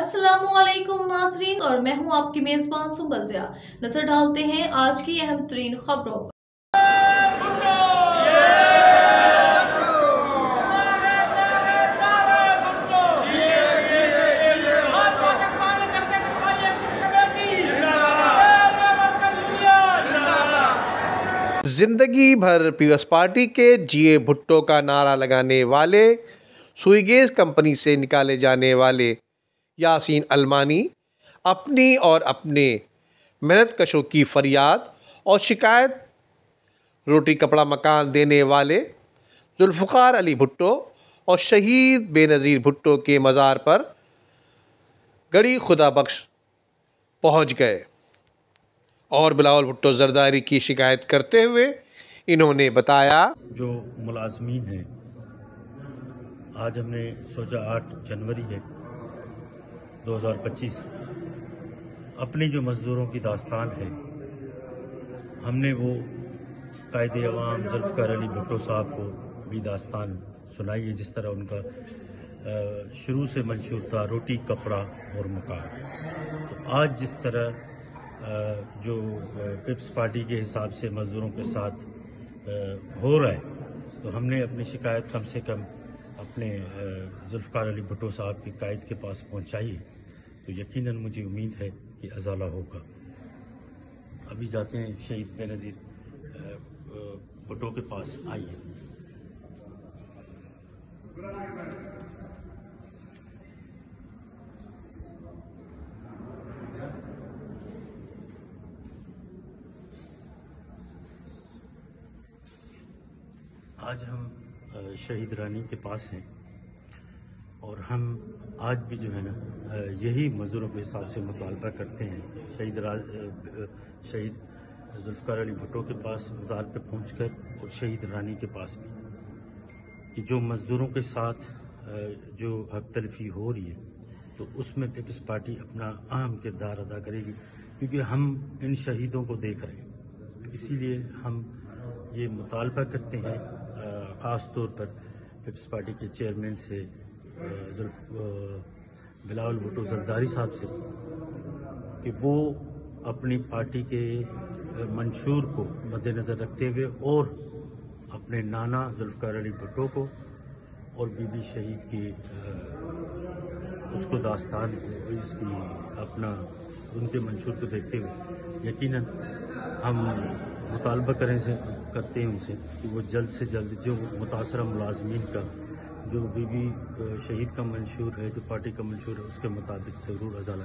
अस्सलामुअलैकुम नाज़रीन, और मैं हूं आपकी मेज़बान सुंबल ज़िया। नजर डालते हैं आज की अहम तरीन खबरों पर। जिंदगी भर पीपल्स पार्टी के जीए भुट्टो का नारा लगाने वाले सुईगेज कंपनी से निकाले जाने वाले यासीन अलमानी अपनी और अपने मेहनतकशों की फरियाद और शिकायत रोटी कपड़ा मकान देने वाले जुल्फ़िकार अली भुट्टो और शहीद बेनज़ीर भुट्टो के मज़ार पर गड़ी खुदा बख्श पहुँच गए और बिलावल भुट्टो जरदारी की शिकायत करते हुए इन्होंने बताया, जो मुलाजमीन हैं, आज हमने सोचा 8 जनवरी है 2025, अपनी जो मज़दूरों की दास्तान है, हमने वो कायदे अवाम जुल्फ़िकार अली भुट्टो साहब को भी दास्तान सुनाई है, जिस तरह उनका शुरू से मंशूर था रोटी कपड़ा और मकान। तो आज जिस तरह जो पीपल्स पार्टी के हिसाब से मज़दूरों के साथ हो रहा है, तो हमने अपनी शिकायत कम से कम अपने जुल्फ़िकार अली भुट्टो साहब की कायद के पास पहुंचाई है। तो यकीनन मुझे उम्मीद है कि अज़ाला होगा। अभी जाते हैं शहीद बेनज़ीर भुट्टो के पास। आइए। आज हम शहीद रानी के पास हैं और हम आज भी जो है ना यही मज़दूरों के हिसाब से मुतालबा करते हैं शहीद जुल्फ़िकार अली भुट्टो के पास मज़ार पे पहुंचकर और शहीद रानी के पास भी, कि जो मज़दूरों के साथ जो हक तलफी हो रही है, तो उसमें पीपल्स पार्टी अपना अहम किरदार अदा करेगी, क्योंकि हम इन शहीदों को देख रहे हैं। इसीलिए हम ये मुतालबा करते हैं ख़ास तौर पर पीपल्स पार्टी के चेयरमैन से बिलावल भुट्टो जरदारी साहब से, कि वो अपनी पार्टी के मंशूर को मद्देनज़र रखते हुए और अपने नाना जुल्फ़िकार अली भुट्टो को और बीबी शहीद की उसको दास्तान इसकी अपना उनके मंशूर को देखते हुए यकीनन हम मुतालबा करते हैं उनसे कि वो जल्द से जल्द जो मुतासरा मुलाजमीन का जो बीबी शहीद का मंशूर है, जो पार्टी का मंशूर है, उसके मुताबिक ज़रूर अज़ाला